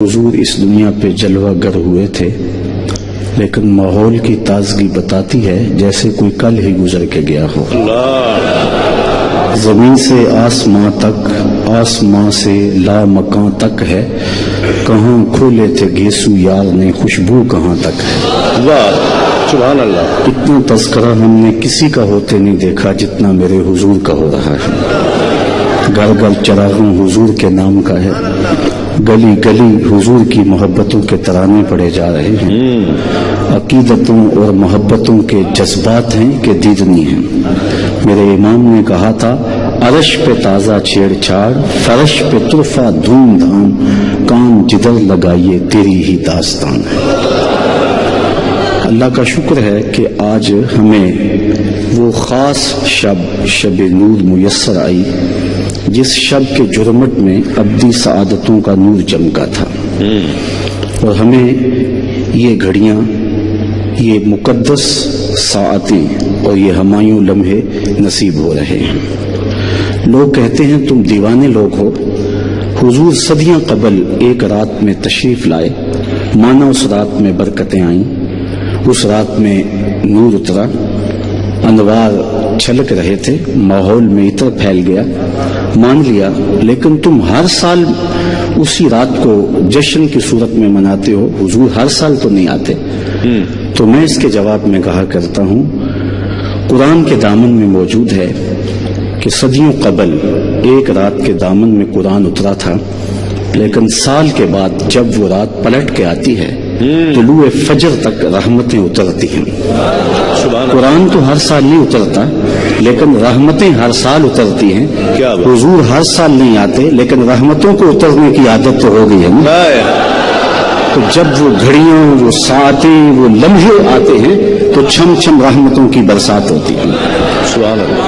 حضور اس دنیا پہ جلوہ گر ہوئے تھے، لیکن ماحول کی تازگی بتاتی ہے جیسے کوئی کل ہی گزر کے گیا ہو۔ زمین سے آسماں تک، آسماں سے لا مکان تک ہے، کہاں کھولے تھے گیسو یار نے، خوشبو کہاں تک ہے۔ واہ سبحان اللہ۔ اتنا تذکرہ ہم نے کسی کا ہوتے نہیں دیکھا جتنا میرے حضور کا ہو رہا ہے۔ گھر گھر چراغاں حضور کے نام کا ہے، گلی گلی حضور کی محبتوں کے ترانے پڑے جا رہے ہیں۔ عقیدتوں اور محبتوں کے جذبات ہیں کہ دیدنی ہیں۔ میرے امام نے کہا تھا، عرش پہ تازہ چھیڑ چھاڑ، فرش پہ طرفہ دھوم دھام، کان جدھر لگائیے تیری ہی داستان ہے۔ اللہ کا شکر ہے کہ آج ہمیں وہ خاص شب نور میسر آئی جس شب کے جرمٹ میں ابدی سعادتوں کا نور چمکا تھا، اور ہمیں یہ گھڑیاں، یہ مقدس ساعتیں اور یہ ہمایوں لمحے نصیب ہو رہے ہیں۔ لوگ کہتے ہیں تم دیوانے لوگ ہو۔ حضور صدیاں قبل ایک رات میں تشریف لائے، مانا اس رات میں برکتیں آئیں، اس رات میں نور اترا، انوار چھلک رہے تھے، ماحول میں عطر پھیل گیا، مان لیا، لیکن تم ہر سال اسی رات کو جشن کی صورت میں مناتے ہو، حضور ہر سال تو نہیں آتے۔ تو میں اس کے جواب میں کہا کرتا ہوں، قرآن کے دامن میں موجود ہے کہ صدیوں قبل ایک رات کے دامن میں قرآن اترا تھا، لیکن سال کے بعد جب وہ رات پلٹ کے آتی ہے، طلوع فجر تک رحمتیں اترتی ہیں۔ قرآن تو ہر سال نہیں اترتا، لیکن رحمتیں ہر سال اترتی ہیں۔ حضور ہر سال نہیں آتے، لیکن رحمتوں کو اترنے کی عادت تو ہو گئی ہے۔ تو جب وہ گھڑیاں، وہ ساعتیں، وہ لمحے آتے ہیں تو چھم چھم رحمتوں کی برسات ہوتی ہے،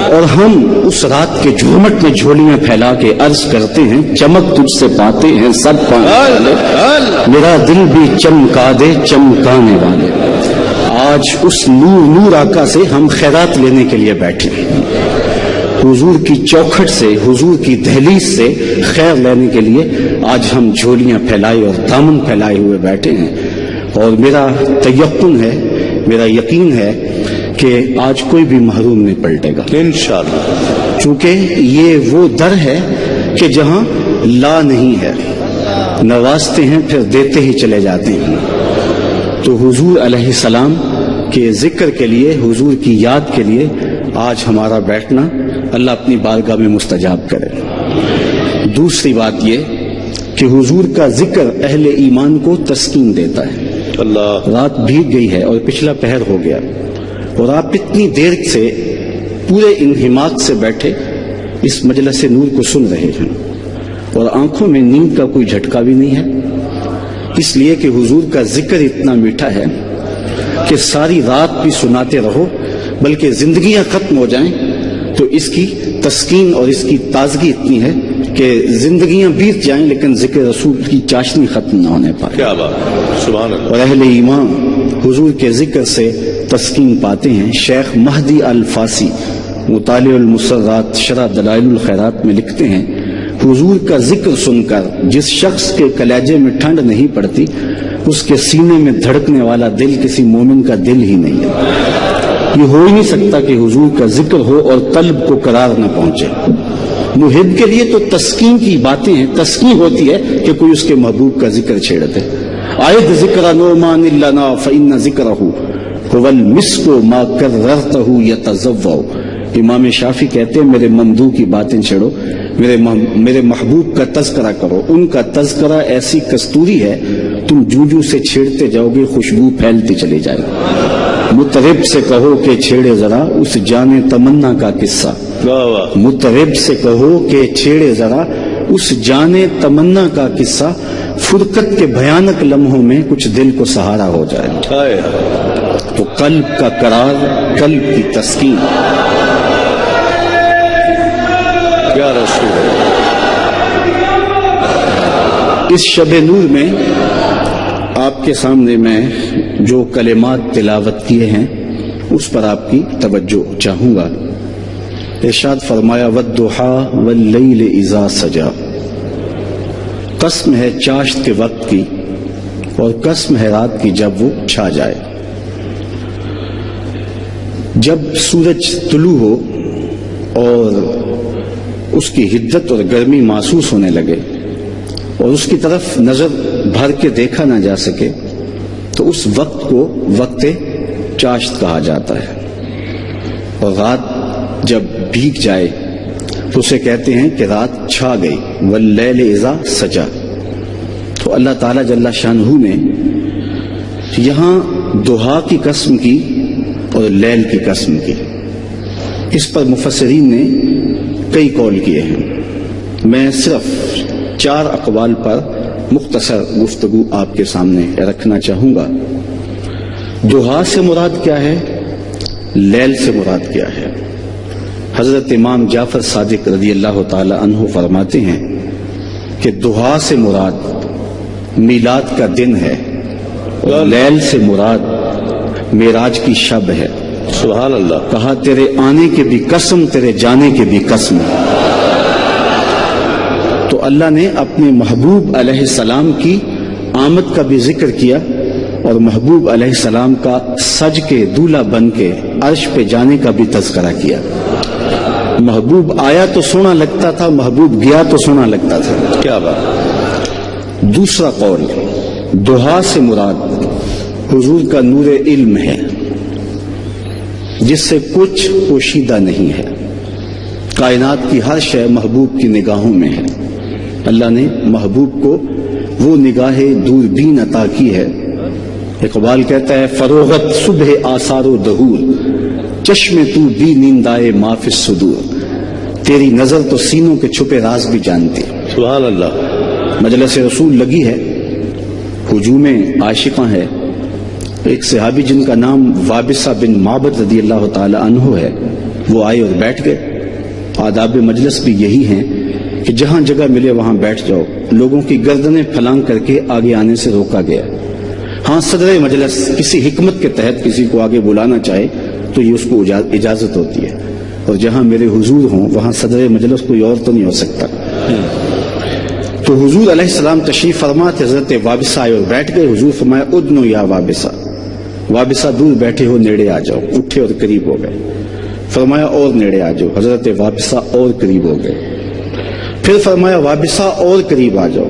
اور ہم اس رات کے جھومٹ میں جھولیاں پھیلا کے عرض کرتے ہیں، چمک تجھ سے پاتے ہیں سب پانے والے، میرا دل بھی چمکا دے چمکانے والے۔ آج اس نور آقا سے ہم خیرات لینے کے لیے بیٹھے ہیں، حضور کی چوکھٹ سے، حضور کی دہلیز سے خیر لینے کے لیے آج ہم جھولیاں پھیلائے اور دامن پھیلائے ہوئے بیٹھے ہیں۔ اور میرا تیقن ہے، میرا یقین ہے کہ آج کوئی بھی محروم نہیں پلٹے گا انشاءاللہ، چونکہ یہ وہ در ہے کہ جہاں لا نہیں ہے، نوازتے ہیں پھر دیتے ہی چلے جاتے ہیں۔ تو حضور علیہ السلام کے ذکر کے لیے، حضور کی یاد کے لیے آج ہمارا بیٹھنا اللہ اپنی بارگاہ میں مستجاب کرے۔ دوسری بات یہ کہ حضور کا ذکر اہل ایمان کو تسکین دیتا ہے۔ اللہ، رات بھیگ گئی ہے اور پچھلا پہر ہو گیا، اور آپ اتنی دیر سے پورے انہماک سے بیٹھے اس مجلس نور کو سن رہے ہیں، اور آنکھوں میں نیند کا کوئی جھٹکا بھی نہیں ہے، اس لیے کہ حضور کا ذکر اتنا میٹھا ہے کہ ساری رات بھی سناتے رہو، بلکہ زندگیاں ختم ہو جائیں تو اس کی تسکین اور اس کی تازگی اتنی ہے کہ زندگیاں بیت جائیں لیکن ذکر رسول کی چاشنی ختم نہ ہونے پائے۔ کیا بات، سبحان اللہ۔ اور اہل ایمان حضور کے ذکر سے تسکین پاتے ہیں۔ شیخ مہدی الفاسی مطالع المسرات شرح دلائل الخیرات میں لکھتے ہیں، حضور کا ذکر سن کر جس شخص کے کلیجے میں ٹھنڈ نہیں پڑتی، اس کے سینے میں دھڑکنے والا دل کسی مومن کا دل ہی نہیں ہے۔ یہ ہو ہی نہیں سکتا کہ حضور کا ذکر ہو اور قلب کو قرار نہ پہنچے۔ محب کے لیے تو تسکین کی باتیں ہیں، تسکین ہوتی ہے کہ کوئی اس کے محبوب کا ذکر چھیڑ دے۔ آئد ذکر نعمان لنا فإن ذکرہ هو المسک ما کررتہ یتضوع۔ امام شافعی کہتے ہیں، میرے ممدوح کی باتیں چھیڑو، میرے محبوب کا تذکرہ کرو، ان کا تذکرہ ایسی کستوری ہے، تم جوجو سے چھیڑتے جاؤ گے، خوشبو پھیلتی چلی جائے گی۔ مطرب سے کہو کہ چھیڑے ذرا اس جان تمنا کا قصہ، مطرب سے کہو کہ چھیڑے ذرا اس جان تمنا کا قصہ، فرقت کے بھیانک لمحوں میں کچھ دل کو سہارا ہو جائے۔ تو قلب کا قرار، قلب کی تسکین، یا رسول اس شب نور میں آپ کے سامنے میں جو کلمات تلاوت کیے ہیں اس پر آپ کی توجہ چاہوں گا۔ ارشاد فرمایا، وَالضُّحَىٰ وَاللَّيْلِ إِذَا سَجَىٰ، قسم ہے چاشت کے وقت کی اور قسم ہے رات کی جب وہ چھا جائے. جب سورج طلوع ہو اور اس کی حدت اور گرمی محسوس ہونے لگے اور اس کی طرف نظر بھر کے دیکھا نہ جا سکے تو اس وقت کو وقت چاشت کہا جاتا ہے. اور رات جب بھیگ جائے تو اسے کہتے ہیں کہ رات چھا گئی. واللیل اذا سجا. تو اللہ تعالیٰ جل شانہ نے یہاں ضحیٰ کی قسم کی اور لیل کی قسم کی. اس پر مفسرین نے کئی قول کیے ہیں. میں صرف 4 اقوال پر مختصر گفتگو آپ کے سامنے رکھنا چاہوں گا. ضحیٰ سے مراد کیا ہے, لیل سے مراد کیا ہے؟ حضرت امام جعفر صادق رضی اللہ تعالی عنہ فرماتے ہیں کہ ضحیٰ سے مراد میلاد کا دن ہے اور لیل سے مراد معراج کی شب ہے. سبحان اللہ. کہا تیرے آنے کی بھی قسم تیرے جانے کی بھی قسم. تو اللہ نے اپنے محبوب علیہ السلام کی آمد کا بھی ذکر کیا اور محبوب علیہ السلام کا سج کے دولہا بن کے عرش پہ جانے کا بھی تذکرہ کیا. محبوب آیا تو سونا لگتا تھا, محبوب گیا تو سونا لگتا تھا. کیا بات. دوسرا قول, ضحیٰ سے مراد حضور کا نور علم ہے جس سے کچھ پوشیدہ نہیں ہے. کائنات کی ہر شے محبوب کی نگاہوں میں ہے. اللہ نے محبوب کو وہ نگاہ دوربین عطا کی ہے. اقبال کہتا ہے فروغت صبح آثار و دہور, چشم تو بھی نیندائے ما فی الصدور. تیری نظر تو سینوں کے چھپے راز بھی جانتی. سبحان اللہ. مجلس رسول لگی ہے, ہجوم عاشقاں ہے. ایک صحابی جن کا نام وابصہ بن معبد رضی اللہ تعالی عنہ ہے, وہ آئے اور بیٹھ گئے. آداب مجلس بھی یہی ہیں کہ جہاں جگہ ملے وہاں بیٹھ جاؤ. لوگوں کی گردنیں پھلانگ کر کے آگے آنے سے روکا گیا. ہاں صدر مجلس کسی حکمت کے تحت کسی کو آگے بلانا چاہے تو یہ اس کو اجازت ہوتی ہے, اور جہاں میرے حضور ہوں وہاں صدر مجلس کوئی اور تو نہیں ہو سکتا. تو حضور علیہ السلام تشریف فرما تھے, حضرت وابصہ آئے اور بیٹھ گئے. حضور فرمایا ادنو یا وابصہ, وابصہ دور بیٹھے ہو نیڑے آ جاؤ. اٹھے اور قریب ہو گئے. فرمایا اور نیڑے آ جاؤ. حضرت وابصہ اور قریب ہو گئے. پھر فرمایا وابصہ اور قریب آ جاؤ.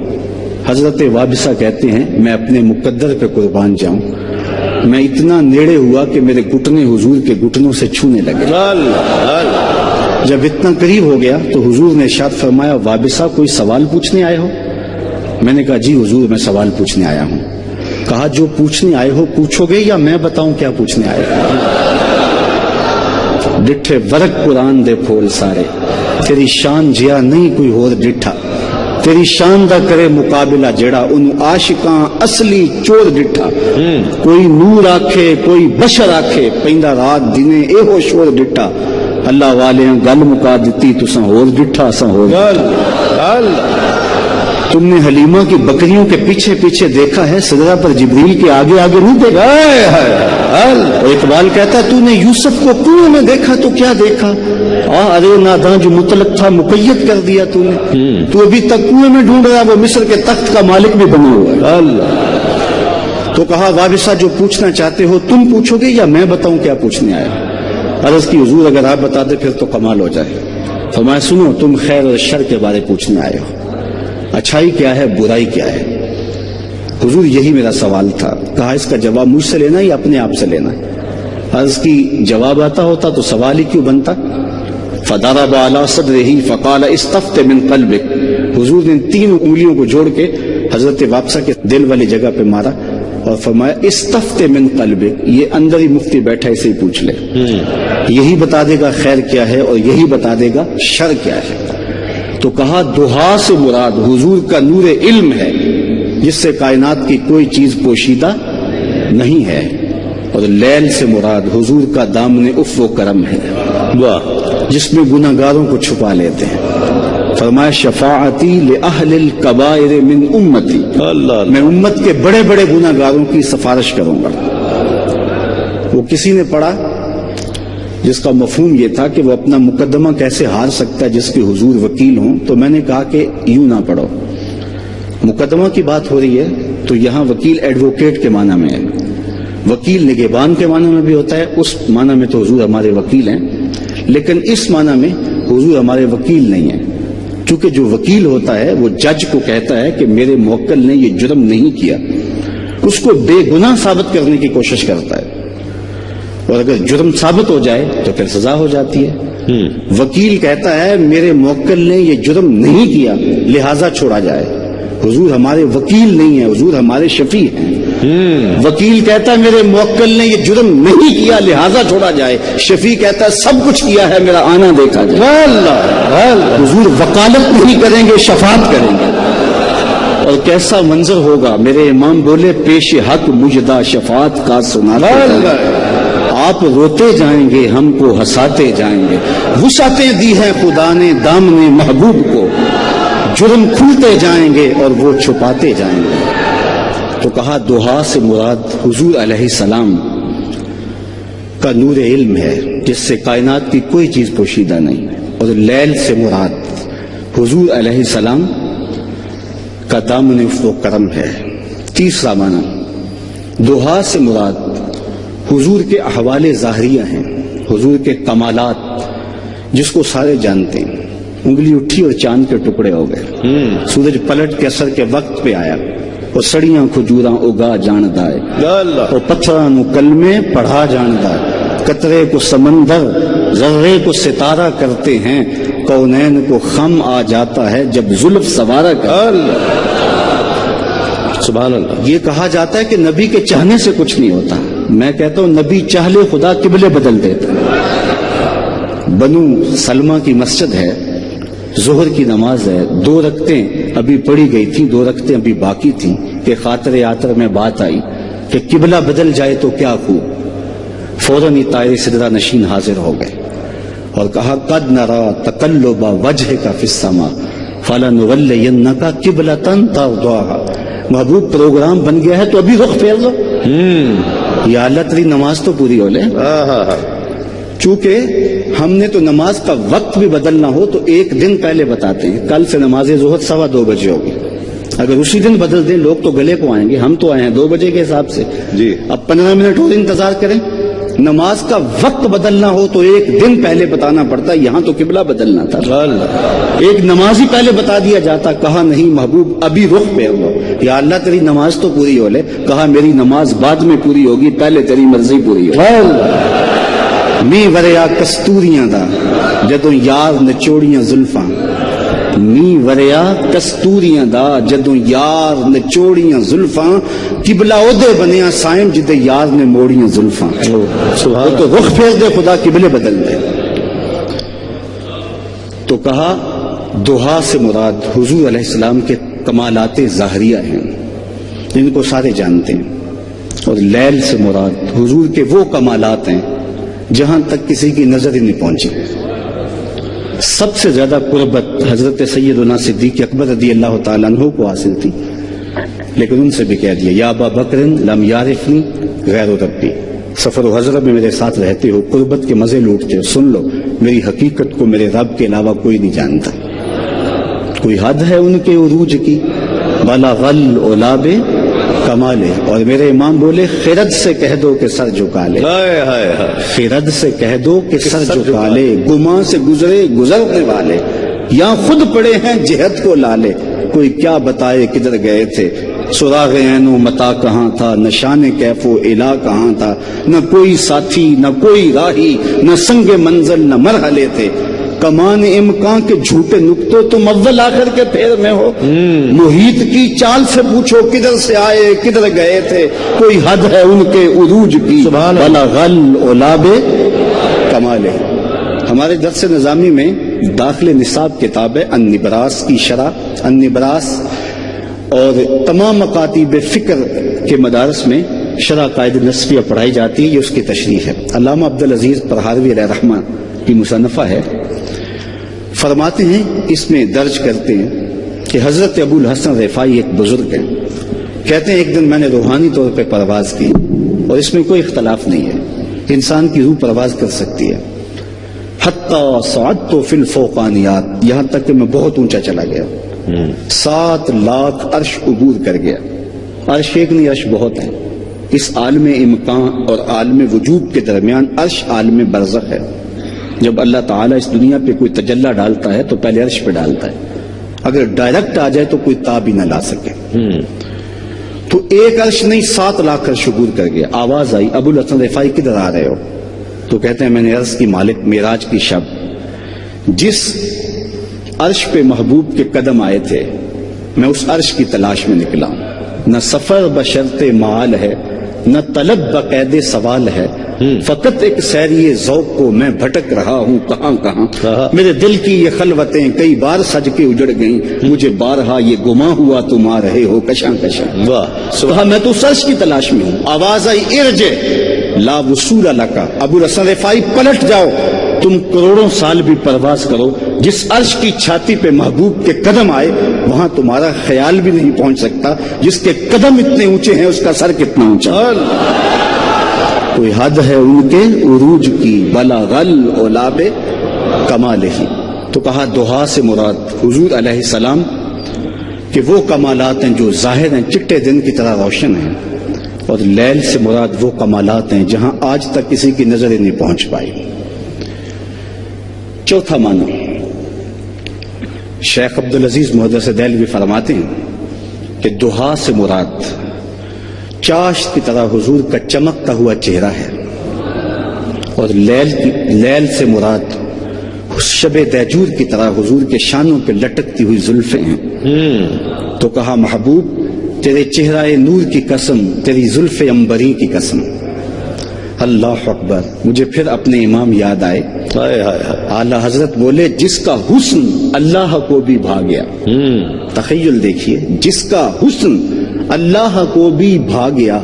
حضرت وابصہ کہتے ہیں میں اپنے مقدر پہ قربان جاؤں, میں اتنا نیڑے ہوا کہ میرے گھٹنے حضور کے گھٹنوں سے چھونے لگے. جب اتنا قریب ہو گیا تو حضور نے ارشاد فرمایا وابصہ کوئی سوال پوچھنے آئے ہو؟ میں نے کہا جی حضور میں سوال پوچھنے آیا ہوں. کہا جو پوچھنے آئے ہو پوچھو گے یا میں بتاؤں کیا پوچھنے آئے ہو؟ ڈٹھے ورق قرآن دے پھول سارے, تیری شان جیا نہیں کوئی ہور ڈٹھا. تیری شان دا کرے مقابلہ جڑا ان عاشقاں اصلی چور ڈٹھا. کوئی نور آکھے کوئی بشر آکھے, پیندا رات دنے اے ہو شور ڈٹھا. اللہ والے گل مکا دیتی تساں ہور ڈٹھا اساں ہور. تم نے حلیمہ کی بکریوں کے پیچھے پیچھے دیکھا ہے, سدرہ پر جبریل کے آگے آگے نہیں دیکھا. اقبال کہتا ہے تو نے یوسف کو کنویں میں دیکھا تو کیا دیکھا؟ ارے ناداں جو مطلق تھا مقید کر دیا تو نے. تو ابھی تک کنویں میں ڈھونڈ رہا, وہ مصر کے تخت کا مالک بھی بنا ہوا ہے. تو کہا وابصہ جو پوچھنا چاہتے ہو تم پوچھو گے یا میں بتاؤں کیا پوچھنے آیا؟ عرض کی حضور اگر آپ بتا دیں پھر تو کمال ہو جائے. فرمایا سنو تم خیر اور شر کے بارے پوچھنے آئے ہو, اچھائی کیا ہے برائی کیا ہے. حضور یہی میرا سوال تھا. کہا اس کا جواب مجھ سے لینا یا اپنے آپ سے لینا؟ عرض کی جواب آتا ہوتا تو سوال ہی کیوں بنتا. فضرب علی صدرہ فقال استفت من قلبک. حضور نے 3 انگلیوں کو جوڑ کے حضرت وابصہ کے دل والی جگہ پہ مارا اور فرمایا استفت من قلبک, یہ اندر ہی مفتی بیٹھا اسے ہی پوچھ لے. یہی بتا دے گا خیر کیا ہے اور یہی بتا دے گا شر کیا ہے. تو کہا ضحیٰ سے مراد حضور کا نور علم ہے جس سے کائنات کی کوئی چیز پوشیدہ نہیں ہے, اور لیل سے مراد حضور کا دامن عفو و کرم ہے جس میں گناہ گاروں کو چھپا لیتے ہیں. فرمایا شفاعتی لأہل الکبائر من امتی, میں امت کے بڑے بڑے گناہ گاروں کی سفارش کروں گا. وہ کسی نے پڑھا جس کا مفہوم یہ تھا کہ وہ اپنا مقدمہ کیسے ہار سکتا ہے جس کے حضور وکیل ہوں, تو میں نے کہا کہ یوں نہ پڑھو, مقدمہ کی بات ہو رہی ہے تو یہاں وکیل ایڈوکیٹ کے معنی میں ہے، وکیل نگہبان کے معنی میں بھی ہوتا ہے، اس معنی میں تو حضور ہمارے وکیل ہیں، لیکن اس معنی میں حضور ہمارے وکیل نہیں ہیں، چونکہ جو وکیل ہوتا ہے وہ جج کو کہتا ہے کہ میرے موکل نے یہ جرم نہیں کیا، اس کو بے گناہ ثابت کرنے کی کوشش کرتا ہے، اور اگر جرم ثابت ہو جائے تو پھر سزا ہو جاتی ہے۔ وکیل کہتا ہے میرے موکل نے یہ جرم نہیں کیا لہذا چھوڑا جائے، حضور ہمارے وکیل نہیں ہیں، حضور ہمارے شفیع ہیں۔ وکیل کہتا ہے میرے موکل نے یہ جرم نہیں کیا لہذا چھوڑا جائے، شفیع کہتا ہے سب کچھ کیا ہے میرا آنا دیکھا جائے۔ حضور وکالت نہیں کریں گے، شفاعت کریں گے، اور کیسا منظر ہوگا، میرے امام بولے پیش حق مجدہ شفاعت کا سناتے جائیں، آپ روتے جائیں گے ہم کو ہنساتے جائیں گے، وسعتیں دی ہیں خدا نے دامن محبوب کو، جرم کھلتے جائیں گے اور وہ چھپاتے جائیں گے۔ تو کہا دوہا سے مراد حضور علیہ السلام کا نور علم ہے جس سے کائنات کی کوئی چیز پوشیدہ نہیں، اور لیل سے مراد حضور علیہ السلام کا دامن و کرم ہے۔ تیسرا معنی دوہا سے مراد حضور کے احوال ظاہریہ ہیں، حضور کے کمالات جس کو سارے جانتے ہیں، انگلی اٹھی اور چاند کے ٹکڑے ہو گئے، سورج پلٹ کے اثر کے وقت پہ آیا، اور سڑیاں کھجوراں اگا جاندہ ہے، اور پتھراں نو کلمے پڑھا جاندہ ہے، قطرے کو سمندر ذرے کو ستارہ کرتے ہیں، کونین کو خم آ جاتا ہے جب زلف سوارا کرتا۔ سبحان اللہ۔ یہ کہا جاتا ہے کہ نبی کے چاہنے سے کچھ نہیں ہوتا، میں کہتا ہوں نبی چاہ لے خدا قبلے بدل دیتا۔ بنو سلمہ کی مسجد ہے، ظہر کی نماز ہے، 2 رکعتیں ابھی پڑھی گئی تھیں، 2 رکعتیں ابھی باقی تھیں کہ خاطر آتر میں بات آئی کہ قبلہ بدل جائے تو کیا خوب، فوراً ہی طائر سدرہ نشین حاضر ہو گئے اور کہا قد نرا تقلب وجهك فی السماء فلنولینک قبلۃ ترضاها، محبوب پروگرام بن گیا ہے تو ابھی رخ پھیر لو، یا اللہ تیری نماز تو پوری ہو لے۔ چونکہ ہم نے تو نماز کا وقت بھی بدلنا ہو تو 1 دن پہلے بتاتے ہیں، کل سے نماز ظہر 2:15 بجے ہوگی، اگر اسی دن بدل دیں لوگ تو گلے کو آئیں گے، ہم تو آئے ہیں 2 بجے کے حساب سے، جی اب 15 منٹ اور انتظار کریں۔ نماز کا وقت بدلنا ہو تو 1 دن پہلے بتانا پڑتا، یہاں تو قبلہ بدلنا تھا، ایک نماز ہی پہلے بتا دیا جاتا، کہا نہیں محبوب ابھی رخ پھیر لو، یا اللہ تیری نماز تو پوری ہو لے، کہا میری نماز بعد میں پوری ہوگی، پہلے تیری مرضی پوری ہو۔ می وریا کستوریاں دا جدوں یار نچوڑیاں زلفاں، می وریا کستوریاں دا جدوں یار نچوڑیاں زلفاں، قبلہ اودے بنیا سائم جدے یار نے موڑیاں زلفاں، وہ تو رخ پھیر دے خدا قبلے بدل دے۔ تو کہا دوہا سے مراد حضور علیہ السلام کے کمالات ظاہریہ ہیں جن کو سارے جانتے ہیں، اور لیل سے مراد حضور کے وہ کمالات ہیں جہاں تک کسی کی نظر ہی نہیں پہنچی۔ سب سے زیادہ قربت حضرت سیدنا صدیق اکبر رضی اللہ تعالیٰ عنہ کو حاصل تھی، لیکن ان سے بھی کہہ دیا یا ابا بکر لم یعرفنی غیر ربی، سفر و حضرت میں میرے ساتھ رہتے ہو، قربت کے مزے لوٹتے ہو، سن لو میری حقیقت کو میرے رب کے علاوہ کوئی نہیں جانتا، کوئی حد ہے ان کے عروج کی، بلغ العلا کمالے، اور میرے امام بولے خرد سے کہہ دو کہ سر جھکا لے، خرد سے کہہ دو کہ سر جھکا لے، گماں سے گزرے گزرنے والے، یا خود پڑے ہیں جہت کو لالے، کوئی کیا بتائے کدھر گئے تھے، سراغ عین و متا کہاں تھا، نشان کیف و الا کہاں تھا، نہ کوئی ساتھی نہ کوئی راہی، نہ سنگ منزل نہ مرحلے تھے، کمان امکان کے جھوٹے نکتوں تم اول آخر کے پھیر میں ہو، محیط کی چال سے پوچھو کدھر سے آئے کدھر گئے تھے، کوئی حد ہے ان کے عروج کی، بلغ العلا کمالے۔ ہمارے درس نظامی میں داخل نصاب کتاب ہے النبراس کی شرح، النبراس، اور تمام مکاتب فکر کے مدارس میں شرح قائد نصفیہ پڑھائی جاتی ہے، یہ اس کی تشریح ہے، علامہ عبدالعزیز پرہاروی علیہ رحمہ کی مصنفہ ہے۔ فرماتے ہیں اس میں درج کرتے ہیں کہ حضرت ابو الحسن رفاعی ایک بزرگ ہیں، کہتے ہیں ایک دن میں نے روحانی طور پہ پرواز کی، اور اس میں کوئی اختلاف نہیں ہے، انسان کی روح پرواز کر سکتی ہے، حتی صعدت فی الفوقانیات، یہاں تک کہ میں بہت اونچا چلا گیا، 7 لاکھ عرش عبور کر گیا. عرش ایک نہیں، عرش بہت ہے. اس عالم امکان اور عالم وجود کے درمیان عرش عالم برزخ ہے. جب اللہ تعالیٰ اس دنیا پہ کوئی تجلی ڈالتا ہے تو پہلے عرش پہ ڈالتا ہے. اگر ڈائریکٹ آ جائے تو کوئی تاب ہی نہ لا سکے. تو ایک عرش نہیں 7 لاکھ عرش عبور کر گیا. آواز آئی ابو الحسن رفاعی کدھر آ رہے ہو؟ تو کہتے ہیں میں نے عرش کی مالک معراج کی شب جس عرش پہ محبوب کے قدم آئے تھے میں اس عرش کی تلاش میں نکلا ہوں. نہ سفر بشرط معال ہے نہ طلب بقید سوال ہے. فقط ایک سیری ذوق کو میں بھٹک رہا ہوں کہاں کہاں. میرے دل کی یہ خلوتیں کئی بار سج کے اجڑ گئیں. مجھے بارہا یہ گماں ہوا تم آ رہے ہو کشاں کشاں. واہ میں تو سرش کی تلاش میں ہوں. آواز آئی ارجع لا وصول لکا. ابو الحسن رفاعی پلٹ جاؤ، تم کروڑوں سال بھی پرواز کرو، جس عرش کی چھاتی پہ محبوب کے قدم آئے وہاں تمہارا خیال بھی نہیں پہنچ سکتا. جس کے قدم اتنے اونچے ہیں اس کا سر کتنا اونچا. کوئی حد ہے ان کے عروج کی بلغ العلاب کمال ہی. تو کہا دہا سے مراد حضور علیہ السلام کہ وہ کمالات ہیں جو ظاہر ہیں، چٹے دن کی طرح روشن ہیں، اور لیل سے مراد وہ کمالات ہیں جہاں آج تک کسی کی نظر نہیں پہنچ پائی. چوتھا معنی شیخ عبدالعزیز محدث دہلوی فرماتے ہیں کہ دہا سے مراد چاشت کی طرح حضور کا چمکتا ہوا چہرہ ہے، اور لیل سے مراد شب دہجور کی طرح حضور کے شانوں پہ لٹکتی ہوئی زلفیں ہیں. تو کہا محبوب تیرے چہرہ نور کی قسم، تیری زلف عنبری کی قسم. اللہ اکبر. مجھے پھر اپنے امام یاد آئے. اعلی حضرت بولے جس کا حسن اللہ کو بھی بھا گیا. تخیل دیکھیے، جس کا حسن اللہ کو بھی بھا گیا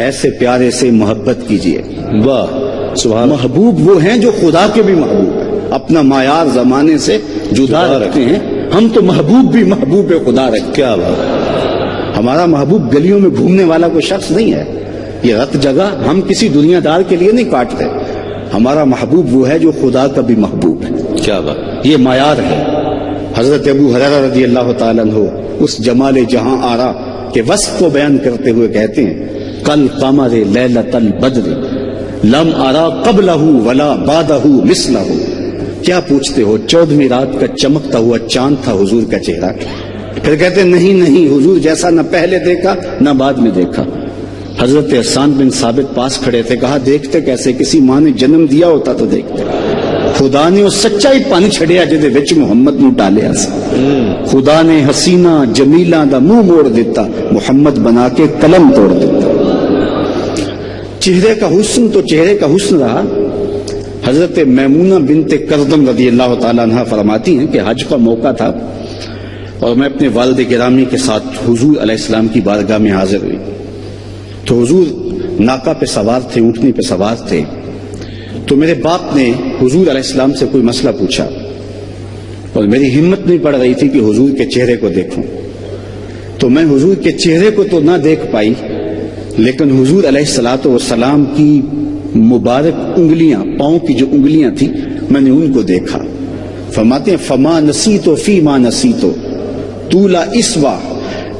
ایسے پیارے سے محبت کیجیے. واہ سبحان. محبوب وہ ہیں جو خدا کے بھی محبوب ہیں، اپنا معیار زمانے سے جدا رکھتے ہیں. ہم تو محبوب بھی محبوب خدا رکھتے. کیا بات. ہمارا محبوب گلیوں میں گھومنے والا کوئی شخص نہیں ہے. یہ رت جگہ ہم کسی دنیا دار کے لیے نہیں کاٹتے. ہمارا محبوب وہ ہے جو خدا کا بھی محبوب ہے. کیا بات. یہ معیار ہے. حضرت ابو ہریرہ رضی اللہ تعالیٰ عنہ اس جمال جہاں آرا کے وصف کو بیان کرتے ہوئے کہتے ہیں کل قمر لیلۃ البدر لم ارا قبلہ ولا بعدہ مثلہ. کیا پوچھتے ہو، 14ویں رات کا چمکتا ہوا چاند تھا حضور کا چہرہ. پھر کہتے ہیں نہیں حضور جیسا نہ پہلے دیکھا نہ بعد میں دیکھا. حضرت حسان بن ثابت پاس کھڑے تھے. کہا دیکھتے کیسے، کسی ماں نے جنم دیا ہوتا تو دیکھتے. خدا نے وہ سچائی پانی چھڑیا جدے وچ محمد نو ڈالیا سی. خدا نے حسینہ جمیلہ دا منہ موڑ دیتا، محمد بنا کے قلم توڑ دیتا. چہرے کا حسن تو چہرے کا حسن رہا. حضرت میمونہ بنت کردم رضی اللہ تعالیٰ عنہ فرماتی ہیں کہ حج کا موقع تھا اور میں اپنے والد گرامی کے ساتھ حضور علیہ السلام کی بارگاہ میں حاضر ہوئی. تو حضور ناکا پہ سوار تھے، اونٹنی پہ سوار تھے. تو میرے باپ نے حضور علیہ السلام سے کوئی مسئلہ پوچھا اور میری ہمت نہیں پڑ رہی تھی کہ حضور کے چہرے کو دیکھوں. تو میں حضور کے چہرے کو تو نہ دیکھ پائی، لیکن حضور علیہ الصلوۃ والسلام کی مبارک انگلیاں، پاؤں کی جو انگلیاں تھیں میں نے ان کو دیکھا. فرماتے ہیں فما نسیتو فی ما نسیتو طول اسوا.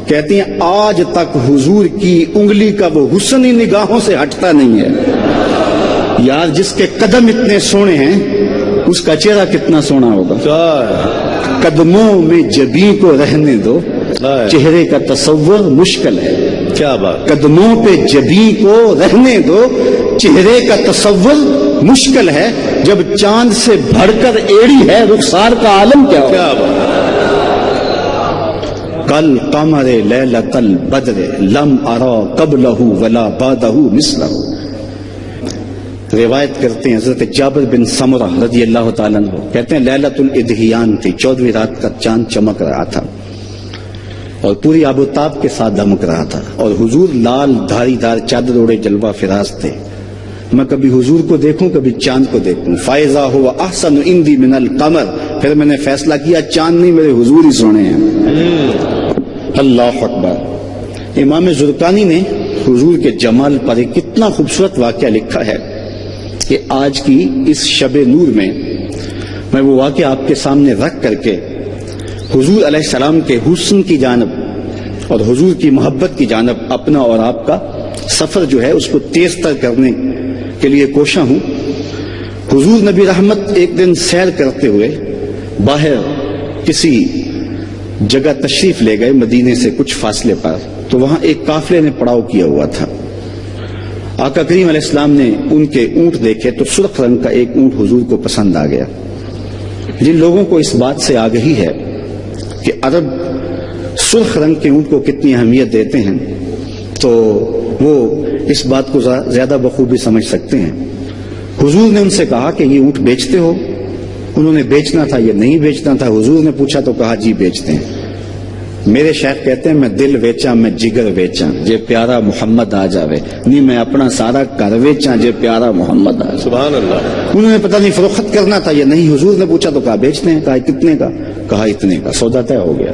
کہتے ہیں آج تک حضور کی انگلی کا وہ حسن ہی نگاہوں سے ہٹتا نہیں ہے. یار جس کے قدم اتنے سونے ہیں اس کا چہرہ کتنا سونا ہوگا. قدموں میں جبیں کو رہنے دو، چہرے کا تصور مشکل ہے. کیا بات. قدموں پہ جبیں کو رہنے دو، چہرے کا تصور مشکل ہے. جب چاند سے بڑھ کر ایڑی ہے رخسار کا عالم کیا ہوگا. کیا بات. کل قمر لیلۃ البدر لم ارا قبلہ ولا بعدہ مثلہ. روایت کرتے ہیں حضرت جابر بن سمرہ رضی اللہ تعالیٰ عنہ کہتے ہیں لیلۃ الادھیان تھی، 14ویں رات کا چاند چمک رہا تھا اور پوری آب و تاب کے ساتھ دمک رہا تھا، اور حضور لال دھاری دار چادر اوڑے جلوہ فراز تھے. میں کبھی حضور کو دیکھوں کبھی چاند کو دیکھوں. فائزہ ہوا احسن عندی من القمر. پھر میں نے فیصلہ کیا چاند نہیں میرے حضور ہی سونے ہیں. اللہ اکبر. امام زرقانی نے حضور کے جمال پر ایک کتنا خوبصورت واقعہ لکھا ہے کہ آج کی اس شب نور میں وہ واقعہ آپ کے سامنے رکھ کر کے حضور علیہ السلام کے حسن کی جانب اور حضور کی محبت کی جانب اپنا اور آپ کا سفر جو ہے اس کو تیز تر کرنے کے لیے کوشاں ہوں۔ حضور نبی رحمت ایک دن سیر کرتے ہوئے باہر کسی جگہ تشریف لے گئے مدینے سے کچھ فاصلے پر، تو وہاں ایک قافلے نے پڑاؤ کیا ہوا تھا۔ آقا کریم علیہ السلام نے ان کے اونٹ دیکھے تو سرخ رنگ کا ایک اونٹ حضور کو پسند آ گیا۔ جن لوگوں کو اس بات سے آگہی ہے کہ عرب سرخ رنگ کے اونٹ کو کتنی اہمیت دیتے ہیں، تو وہ اس بات کو زیادہ بخوبی سمجھ سکتے ہیں۔ حضور نے ان سے کہا کہ یہ اونٹ بیچتے ہو؟ انہوں نے بیچنا تھا یا نہیں بیچنا تھا، حضور نے پوچھا تو کہا جی بیچتے ہیں۔ میرے شیخ کہتے ہیں میں دل ویچاں میں جگر ویچاں جے پیارا محمد آ جاوے، نہیں میں اپنا سارا گھر ویچاں جے پیارا محمد آ جاوے۔ سبحان اللہ۔ انہوں نے پتہ نہیں فروخت کرنا تھا یا نہیں، حضور نے پوچھا تو کہا بیچتے ہیں، کہا کتنے کا، کہا اتنے کا، سودا طے ہو گیا۔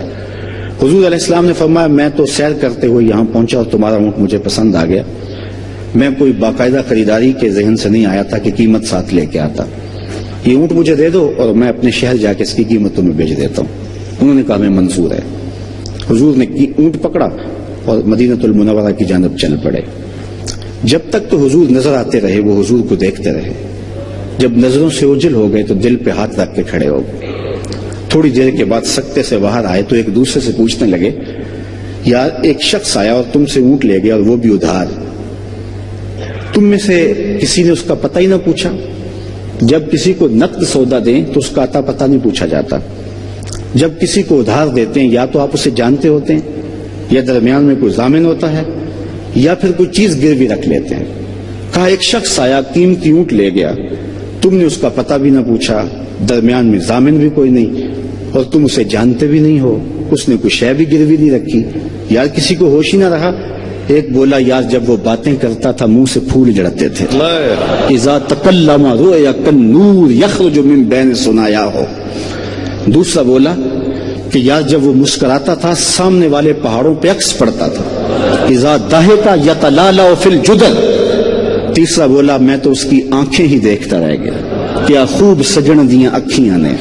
حضور علیہ السلام نے فرمایا میں تو سیر کرتے ہوئے یہاں پہنچا اور تمہارا اونٹ مجھے پسند آ گیا، میں کوئی باقاعدہ خریداری کے ذہن سے نہیں آیا تھا کہ قیمت ساتھ لے کے آتا، یہ اونٹ مجھے دے دو اور میں اپنے شہر جا کے اس کی قیمت تمہیں بیچ دیتا ہوں۔ انہوں نے کہا میں منظور ہے۔ حضور نے اونٹ پکڑا اور مدینہ المنورہ کی جانب چل پڑے۔ جب تک تو حضور نظر آتے رہے وہ حضور کو دیکھتے رہے، جب نظروں سے اوجھل ہو گئے تو دل پہ ہاتھ رکھ کے کھڑے ہو گئے۔ تھوڑی دیر کے بعد سکتے سے باہر آئے تو ایک دوسرے سے پوچھنے لگے یار ایک شخص آیا اور تم سے اونٹ لے گیا اور وہ بھی ادھار، تم میں سے کسی نے اس کا پتہ ہی نہ پوچھا؟ جب کسی کو نقد سودا دیں تو اس کا عطا پتہ نہیں پوچھا جاتا، جب کسی کو ادھار دیتے ہیں یا تو آپ اسے جانتے ہوتے ہیں یا درمیان میں کوئی ضامن ہوتا ہے یا پھر کوئی چیز گروی رکھ لیتے ہیں۔ کہا ایک شخص آیا قیمتی اونٹ لے گیا، تم نے اس کا پتہ بھی نہ پوچھا، درمیان میں ضامن بھی کوئی نہیں اور تم اسے جانتے بھی نہیں ہو، اس نے کوئی شے بھی گروی نہیں رکھی، یار کسی کو ہوش ہی نہ رہا۔ ایک بولا یار جب وہ باتیں کرتا تھا منہ سے پھول جڑتے تھے، اذا تکلم رؤیا کالنور یخرج من بین ثنایاہ۔ دوسرا بولا کہ یار جب وہ مسکراتا تھا سامنے والے پہاڑوں پہ عکس پڑتا تھا، اذا ضحک یتلالأ فی الجدر۔ تیسرا بولا میں تو اس کی آنکھیں ہی دیکھتا رہ گیا، کیا خوب سجن دیاں اکھیاں نے،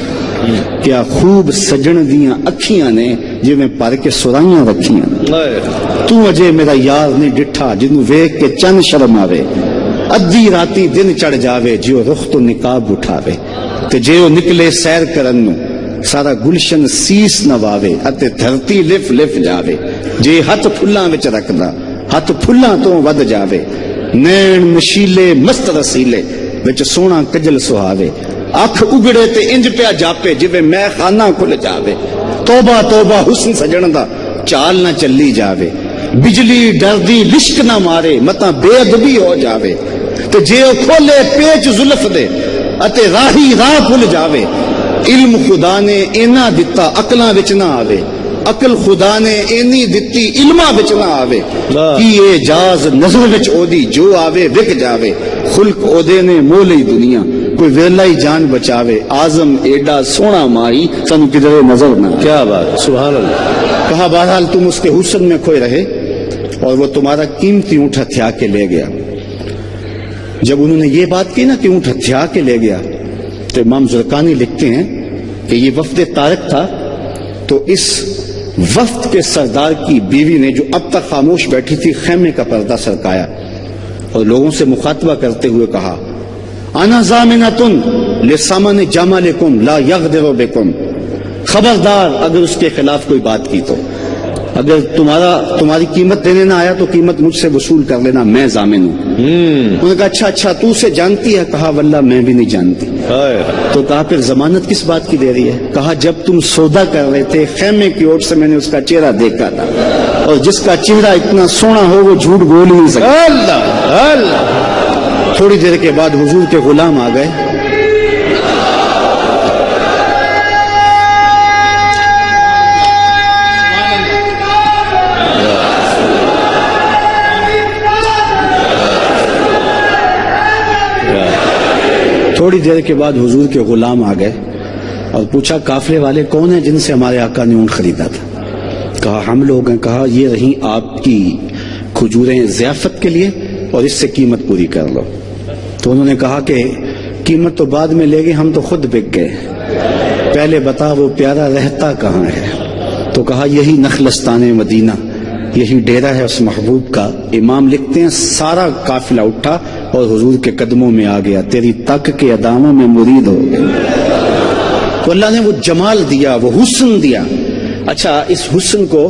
کیا خوب سجن دیاں اکھیاں نے جویں پر کے سرائیاں رکھیاں نے۔ تو اجے میرا یار نہیں ڈٹھا جنوں ویکھ کے چند شرم آوے، ادھی راتی دن چڑھ جاوے جیو رخ تو نقاب اٹھاوے، تے جے او نکلے سیر کرن نو سارا گلشن سیس نواوے اتے دھرتی لف لف جاوے، جے ہاتھ پھلاں وچ رکھدا ہاتھ پھلاں تو ود جاوے، نین نشیلے مست رسیلے وچ سونا کجل سہاوے، اکھ اگڑے تے انج پیا جاپے جویں میں خانہ کھل جاوے، توبہ توبہ حسن سجن دا چال نہ چلی جاوے، بجلی ڈردی لشک نہ مارے متا بے ادبی ہو جاوے، تے جے او کھولے پیچ زلف دے اتے راہی راہ بھول جاوے، علم خدا نے اینا دتا عقلاں وچ نہ آوے، عقل خدا نے اینی دتی علماں وچ نہ آوے، کی اعجاز نظر وچ اودی جو آوے وک جاوے، خلق اودے نے مولی دنیا کوئی ویلا ہی جان بچاوے، آزم ایڈا سونا مائی سن کدھر نظر نہ۔ کیا بات، سبحان اللہ۔ کہا بہرحال تم اس کے حسن میں کھوئے رہے اور وہ تمہارا قیمتی اونٹ ہتھیا کے لے گیا۔ جب انہوں نے یہ بات کی نا کہ اونٹ ہتھیا کے لے گیا تو امام زرقانی لکھتے ہیں کہ یہ وفد طارق تھا، تو اس وفد کے سردار کی بیوی نے جو اب تک خاموش بیٹھی تھی خیمے کا پردہ سرکایا اور لوگوں سے مخاطبہ کرتے ہوئے کہا انا ضامنۃ لثمن جملکم لا یغدر بکم، خبردار اگر اس کے خلاف کوئی بات کی تو اگر تمہاری قیمت دینے نہ آیا تو قیمت مجھ سے وصول کر لینا، میں ضامن ہوں۔ انہوں نے کہا اچھا تو اسے جانتی ہے؟ کہا واللہ میں بھی نہیں جانتی۔ تو کہا پھر ضمانت کس بات کی دے رہی ہے؟ کہا جب تم سودا کر رہے تھے خیمے کی اوٹ سے میں نے اس کا چہرہ دیکھا تھا، اور جس کا چہرہ اتنا سونا ہو وہ جھوٹ بول ہی نہیں سکتا۔ اللہ۔ تھوڑی دیر کے بعد حضور کے غلام آ گئے، تھوڑی دیر کے بعد حضور کے غلام آ گئے اور پوچھا قافلے والے کون ہیں جن سے ہمارے آقا نے اونٹ خریدا تھا؟ کہا ہم لوگ ہیں۔ کہا یہ رہیں آپ کی کھجوریں ضیافت کے لیے اور اس سے قیمت پوری کر لو۔ تو انہوں نے کہا کہ قیمت تو بعد میں لے گئے، ہم تو خود بک گئے، پہلے بتا وہ پیارا رہتا کہاں ہے؟ تو کہا یہی نخلستان مدینہ، یہی ڈیرا ہے اس محبوب کا۔ امام لکھتے ہیں سارا قافلہ اٹھا اور حضور کے قدموں میں آ گیا، تیری تک کے اداموں میں مرید ہو گیا۔ تو اللہ نے وہ جمال دیا، وہ حسن دیا۔ اچھا، اس حسن کو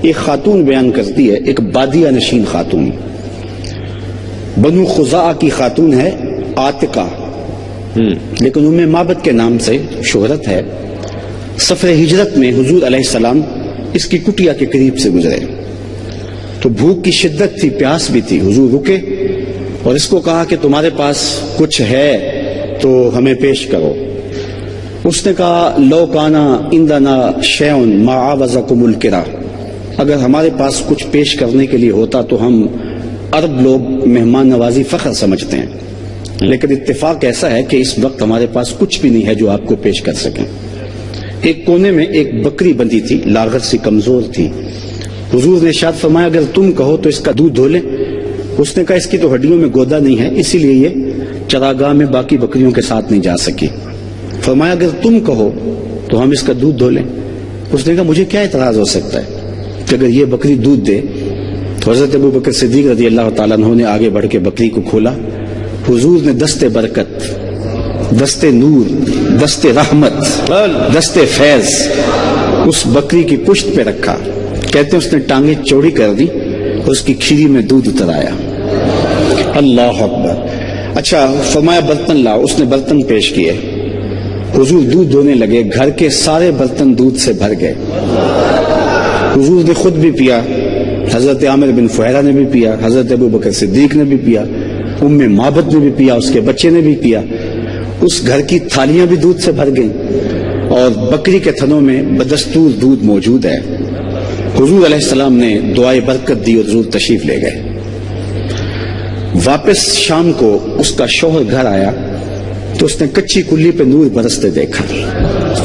ایک خاتون بیان کرتی ہے، ایک بادیہ نشین خاتون، بنو خزاعہ کی خاتون ہے، عاتقہ، لیکن ام معبد کے نام سے شہرت ہے۔ سفر ہجرت میں حضور علیہ السلام اس کی کٹیا کے قریب سے گزرے تو بھوک کی شدت تھی، پیاس بھی تھی۔ حضور رکے اور اس کو کہا کہ تمہارے پاس کچھ ہے تو ہمیں پیش کرو۔ اس نے کہا لو کانا عندنا شیء ما عاوزکم الکرا، اگر ہمارے پاس کچھ پیش کرنے کے لیے ہوتا تو ہم عرب لوگ مہمان نوازی فخر سمجھتے ہیں، لیکن اتفاق ایسا ہے کہ اس وقت ہمارے پاس کچھ بھی نہیں ہے جو آپ کو پیش کر سکیں۔ ایک کونے میں ایک بکری بندھی تھی، لاغر سی کمزور تھی۔ حضور نے ارشاد فرمایا اگر تم کہو تو اس کا دودھ دھو لیں۔ اس نے کہا اس کی تو ہڈیوں میں گودا نہیں ہے، اسی لیے یہ چراگاہ میں باقی بکریوں کے ساتھ نہیں جا سکی۔ فرمایا اگر تم کہو تو ہم اس کا دودھ دھو لیں۔ اس نے کہا مجھے کیا اعتراض ہو سکتا ہے کہ اگر یہ بکری دودھ دے۔ تو حضرت ابو بکر صدیق رضی اللہ تعالیٰ عنہ نے آگے بڑھ کے بکری کو کھولا۔ حضور نے دست برکت، دست نور، دست رحمت، دست فیض اس بکری کی پشت پہ رکھا۔ کہتے ہیں اس نے ٹانگیں چوڑی کر دی اور اس کی کھیری میں دودھ اتر آیا۔ اللہ اکبر۔ اچھا، فرمایا برتن لاؤ۔ اس نے برتن پیش کیے۔ حضور دودھ دھونے لگے، گھر کے سارے برتن دودھ سے بھر گئے۔ حضور نے خود بھی پیا، حضرت عامر بن فہیرہ نے بھی پیا، حضرت ابو بکر صدیق نے بھی پیا، ام معبد نے بھی پیا، اس کے بچے نے بھی پیا۔ اس گھر کی تھالیاں بھی دودھ سے بھر گئیں اور بکری کے تھنوں میں بدستور دودھ موجود ہے۔ حضور علیہ السلام نے دعائے برکت دی اور حضور تشریف لے گئے۔ واپس شام کو اس کا شوہر گھر آیا تو اس نے کچی کلی پہ نور برستے دیکھا۔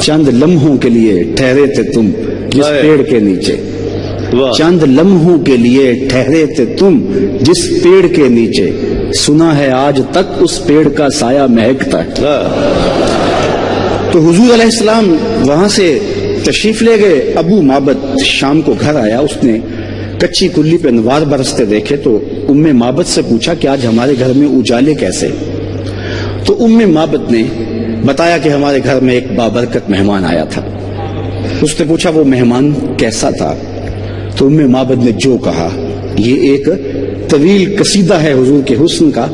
چند لمحوں کے لیے ٹھہرے تھے تم جس پیڑ کے نیچے، چند لمحوں کے لیے ٹھہرے تھے تم جس پیڑ کے نیچے، سنا ہے آج تک اس پیڑ کا سایہ مہکتا ہے۔ تو حضور علیہ السلام وہاں سے تشریف لے گئے۔ ابو معبد شام کو گھر آیا، اس نے کچی کلی پہ انوار برستے دیکھے تو ام معبد سے پوچھا کہ آج ہمارے گھر میں اجالے کیسے؟ تو ام معبد نے بتایا کہ ہمارے گھر میں ایک بابرکت مہمان آیا تھا۔ اس نے پوچھا وہ مہمان کیسا تھا؟ تو ام معبد نے جو کہا، یہ ایک طویل قصیدہ ہے حضور کے حسن کا،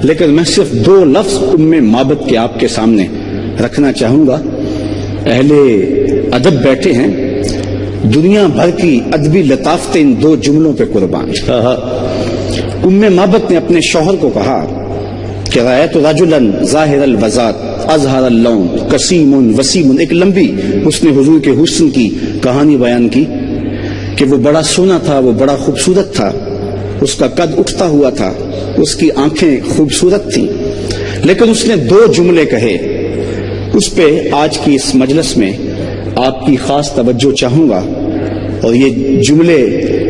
لیکن میں صرف 2 لفظ ام معبد کے آپ کے سامنے رکھنا چاہوں گا۔ اہل ادب بیٹھے ہیں، دنیا بھر کی ادبی لطافتیں ان 2 جملوں پہ قربان۔ ام معبد نے اپنے شوہر کو کہا کہ رأیت رجلا ظاہر الوضاۃ اظہر اللون قسیم وسیم، ایک لمبی اس نے حضور کے حسن کی کہانی بیان کی کہ وہ بڑا سونا تھا، وہ بڑا خوبصورت تھا، اس کا قد اٹھتا ہوا تھا، اس کی آنکھیں خوبصورت تھیں، لیکن اس نے 2 جملے کہے۔ اس پہ آج کی اس مجلس میں آپ کی خاص توجہ چاہوں گا اور یہ جملے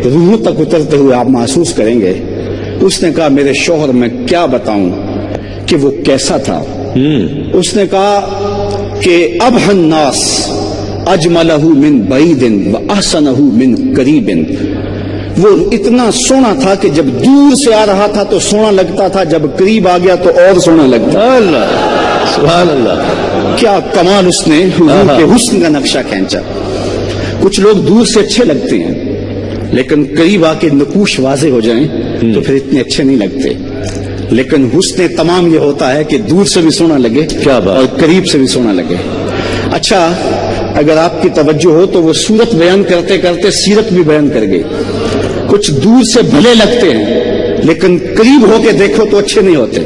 روحوں تک اترتے ہوئے آپ محسوس کریں گے۔ اس نے کہا میرے شوہر میں کیا بتاؤں کہ وہ کیسا تھا۔ اس نے کہا کہ ابہ الناس اجملہ من بعید واحسنہ من قریب، وہ اتنا سونا تھا کہ جب دور سے آ رہا تھا تو سونا لگتا تھا، جب قریب آ گیا تو اور سونا لگتا۔ اللہ سبحان اللہ، کیا کمال اس نے حضور کے حسن کا نقشہ کھینچا۔ کچھ لوگ دور سے اچھے لگتے ہیں لیکن قریب آ کے نقوش واضح ہو جائیں تو پھر اتنے اچھے نہیں لگتے، لیکن حسن تمام یہ ہوتا ہے کہ دور سے بھی سونا لگے کیا بات، اور قریب سے بھی سونا لگے۔ اچھا، اگر آپ کی توجہ ہو تو وہ صورت بیان کرتے کرتے سیرت بھی بیان کر گئی۔ کچھ دور سے بھلے لگتے ہیں لیکن قریب ہو کے دیکھو تو اچھے نہیں ہوتے۔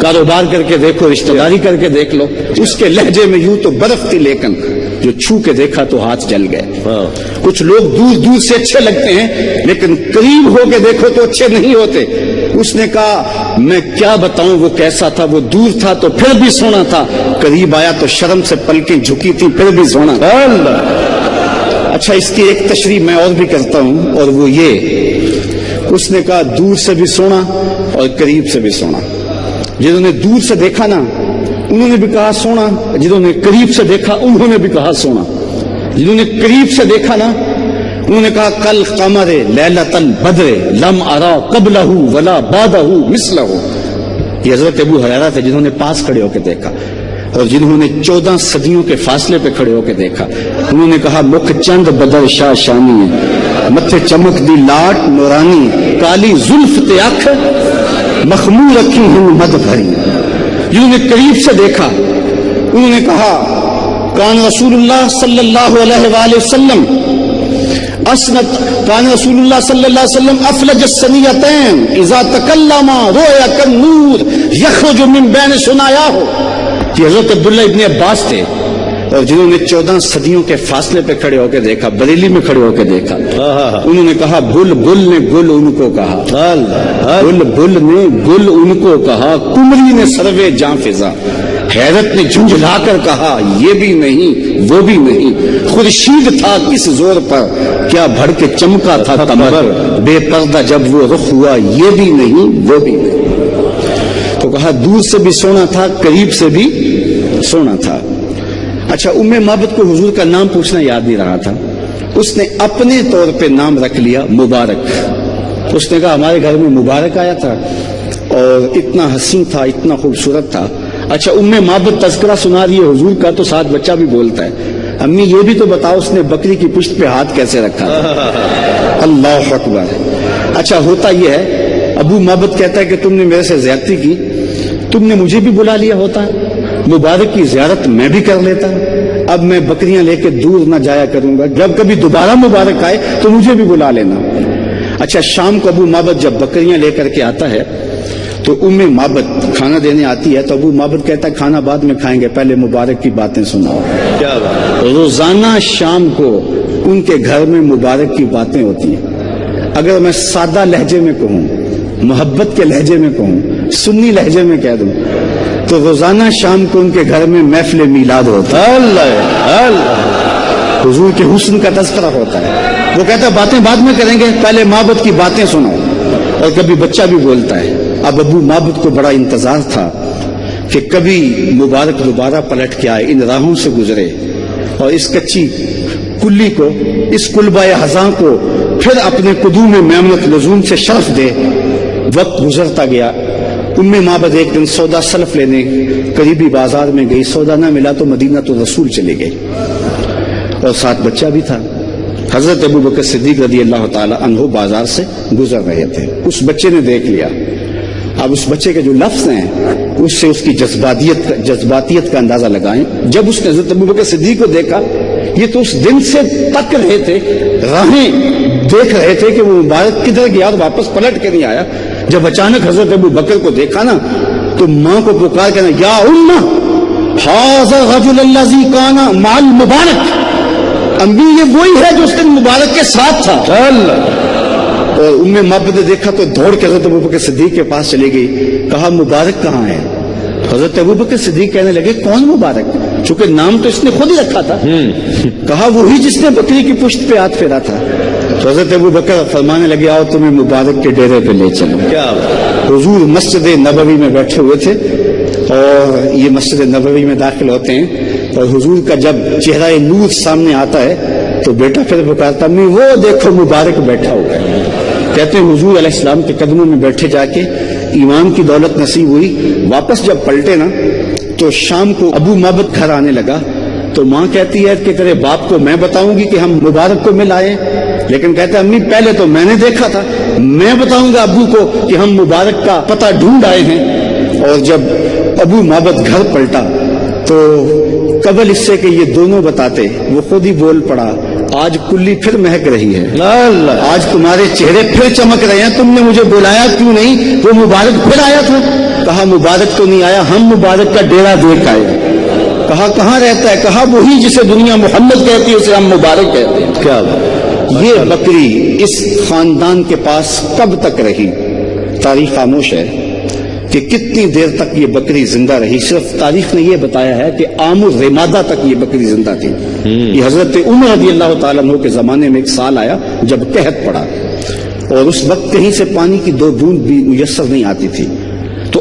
کاروبار کر کے دیکھو، رشتہ داری کر کے دیکھ لو، اس کے لہجے میں یوں تو برف تھی لیکن جو چھو کے دیکھا تو ہاتھ جل گئے۔ کچھ لوگ دور دور سے اچھے لگتے ہیں لیکن قریب ہو کے دیکھو تو اچھے نہیں ہوتے۔ اس نے کہا میں کیا بتاؤں وہ کیسا تھا، وہ دور تھا تو پھر بھی سونا تھا، قریب آیا تو شرم سے پلکیں جھکی تھی پھر بھی سونا تھا۔ اچھا، اس کی ایک تشریح میں اور بھی کرتا ہوں اور وہ یہ، اس نے کہا دور سے بھی سونا اور قریب سے بھی سونا۔ جنہوں نے دور سے دیکھا نا انہوں نے بھی کہا سونا، جنہوں نے قریب سے دیکھا انہوں نے بھی کہا سونا، جنہوں نے قریب سے دیکھا نا انہوں نے کہا کل قمر لیلۃ البدر لم ارا قبلہ ولا بعدہ مثلہ. یہ حضرت ابو ہریرہ تھے جنہوں نے پاس کھڑے ہو کے دیکھا، اور جنہوں نے 14 صدیوں کے فاصلے پہ کھڑے ہو کے دیکھا. انہوں نے کہا مکھ چند بدر شاہ شانی ہے، متھے چمک دی لاٹ نورانی، کالی زلف تے اکھ مخمور رکھی ہوں مد بھری. جنہوں نے قریب سے دیکھا انہوں نے کہا کان رسول اللہ صلی اللہ علیہ وآلہ وسلم اسنت، کان رسول اللہ صلی اللہ علیہ وسلم افلج السنیتین اذا تکلم رؤیا کالنور یخرج من بین ثنایاہ. یہ حضرت عبداللہ ابن عباس تھے، اور جنہوں نے 14 صدیوں کے فاصلے پہ کھڑے ہو کے دیکھا، بریلی میں کھڑے ہو کے دیکھا. انہوں نے کہا بل بل نے گل ان کو کہا، بل بل نے گل ان کو کہا، کمری نے سروے جاں فضا، حیرت نے جھنجھلا کر کہا یہ بھی نہیں وہ بھی نہیں، خورشید تھا کس زور پر کیا بھڑ کے چمکا تھا قمر، بے پردہ جب وہ رخ ہوا یہ بھی نہیں وہ بھی نہیں. تو کہا دور سے بھی سونا تھا قریب سے بھی سونا تھا. اچھا ام معبد کو حضور کا نام پوچھنا یاد نہیں رہا تھا، اس نے اپنے طور پہ نام رکھ لیا مبارک. اس نے کہا ہمارے گھر میں مبارک آیا تھا اور اتنا حسین تھا اتنا خوبصورت تھا. اچھا ام معبد تذکرہ سنا رہی ہے حضور کا تو ساتھ بچہ بھی بولتا ہے امی یہ بھی تو بتاؤ اس نے بکری کی پشت پہ ہاتھ کیسے رکھا. اللہ اکبر. اچھا ہوتا یہ ہے ابو معبد کہتا ہے کہ تم نے میرے سے زیادتی کی، تم نے مجھے بھی بلا لیا ہوتا، مبارک کی زیارت میں بھی کر لیتا، اب میں بکریاں لے کے دور نہ جایا کروں گا، جب کبھی دوبارہ مبارک آئے تو مجھے بھی بلا لینا. اچھا شام کو ابو معبد جب بکریاں لے کر کے آتا ہے تو ام معبد کھانا دینے آتی ہے تو ابو معبد کہتا ہے کھانا بعد میں کھائیں گے، پہلے مبارک کی باتیں سناؤ. کیا بات. روزانہ شام کو ان کے گھر میں مبارک کی باتیں ہوتی ہیں. اگر میں سادہ لہجے میں کہوں، محبت کے لہجے میں کہوں، سنی لہجے میں کہہ دوں تو روزانہ شام کو ان کے گھر میں محفل میلاد ہوتا ہے. اللہ حضور کے حسن کا تذکرہ ہوتا ہے. وہ کہتا ہے باتیں بعد میں کریں گے، پہلے معبد کی باتیں سنو. اور کبھی بچہ بھی بولتا ہے. اب ابو معبد کو بڑا انتظار تھا کہ کبھی مبارک دوبارہ پلٹ کے آئے، ان راہوں سے گزرے اور اس کچی کلی کو، اس کلبہ ہزاں کو پھر اپنے قدوم میمنت لزوم سے شرف دے. وقت گزرتا گیا. ام معبد ایک دن سودا سلف لینے قریبی بازار میں گئی، سودا نہ ملا تو مدینہ تو رسول چلے گئے اور ساتھ بچہ بھی تھا. حضرت ابو بکر صدیق رضی اللہ تعالی عنہ بازار سے گزر رہے تھے. اس بچے نے دیکھ لیا. اب اس بچے کے جو لفظ ہیں اس سے اس کی جذباتیت کا اندازہ لگائیں. جب اس نے حضرت ابو بکر صدیق کو دیکھا، یہ تو اس دن سے تک رہے تھے، راہیں دیکھ رہے تھے کہ وہ مبارک کدھر گیا اور واپس پلٹ کے نہیں آیا. جب اچانک حضرت ابو بکر کو دیکھا نا تو ماں کو پکار کے نا یا امہ ھذا الرجل الذی کان مع المبارک، امی یہ وہی ہے جو اس دن مبارک کے ساتھ تھا. اور ام معبد نے دیکھا تو دوڑ کے حضرت ابوبکر صدیق کے پاس چلی گئی. کہا مبارک کہاں ہے؟ حضرت ابوبکر صدیق کہنے لگے کون مبارک؟ چونکہ نام تو اس نے خود ہی رکھا تھا. کہا وہی جس نے بکری کی پشت پہ ہاتھ پھیرا تھا. تو حضرت ابوبکر فرمانے لگے آؤ تمہیں مبارک کے ڈیرے پہ لے چلو. حضور مسجد نبوی میں بیٹھے ہوئے تھے اور یہ مسجد نبوی میں داخل ہوتے ہیں اور حضور کا جب چہرہ نور سامنے آتا ہے تو بیٹا پھر پکارتا امی وہ دیکھو مبارک بیٹھا ہوا ہے. کہتے ہیں حضور علیہ السلام کے قدموں میں بیٹھے جا کے ایمان کی دولت نصیب ہوئی. واپس جب پلٹے نا تو شام کو ابو معبد گھر آنے لگا تو ماں کہتی ہے کہ تیرے باپ کو میں بتاؤں گی کہ ہم مبارک کو مل آئے، لیکن کہتا ہے امی پہلے تو میں نے دیکھا تھا، میں بتاؤں گا ابو کو کہ ہم مبارک کا پتہ ڈھونڈ آئے ہیں. اور جب ابو معبد گھر پلٹا تو قبل اس سے کہ یہ دونوں بتاتے وہ خود ہی بول پڑا آج کلی پھر مہک رہی ہے، آج تمہارے چہرے پھر چمک رہے ہیں، تم نے مجھے بلایا کیوں نہیں؟ وہ مبارک پھر آیا تھا. کہا مبارک تو نہیں آیا، ہم مبارک کا ڈیرا دیکھ آئے. کہا کہاں رہتا ہے؟ کہا وہی جسے دنیا محمد کہتی ہے اسے ہم مبارک کہتے ہیں. کیا یہ بکری اس خاندان کے پاس کب تک رہی؟ تاریخ خاموش ہے کہ کتنی دیر تک یہ بکری زندہ رہی. صرف تاریخ نے یہ بتایا ہے کہ عام الرمادہ تک یہ بکری زندہ تھی. یہ حضرت عمر رضی اللہ تعالیٰ عنہ کے زمانے میں ایک سال آیا جب قحط پڑا اور اس وقت کہیں سے پانی کی 2 بوند بھی میسر نہیں آتی تھی. تو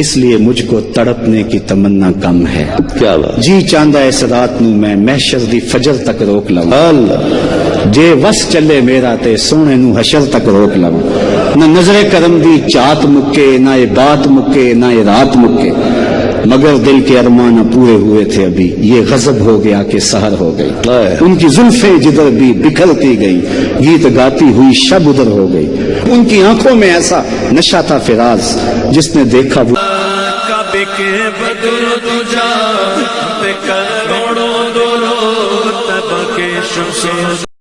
اس لیے مجھ کو تڑپنے کی تمنا کم ہے. کیا بات. جی چاہتا اس رات نو میں محشر دی فجر تک روک لوں. اللہ. جے وس چلے میرا تے سونے نو حشر تک روک لوں. نہ نظر کرم دی چات مکے، نہ یہ بات مکے، نہ یہ رات مکے، مگر دل کے ارمان پورے ہوئے تھے ابھی. یہ غضب ہو گیا کہ سحر ہو گئی. ان کی زلفیں جدھر بھی بکھرتی گئی، گیت گاتی ہوئی شب ادھر ہو گئی. ان کی آنکھوں میں ایسا نشہ تھا فراز، جس نے دیکھا وہ کعبے کے بدر تجا پہ کروڑوں درود تب کے شمس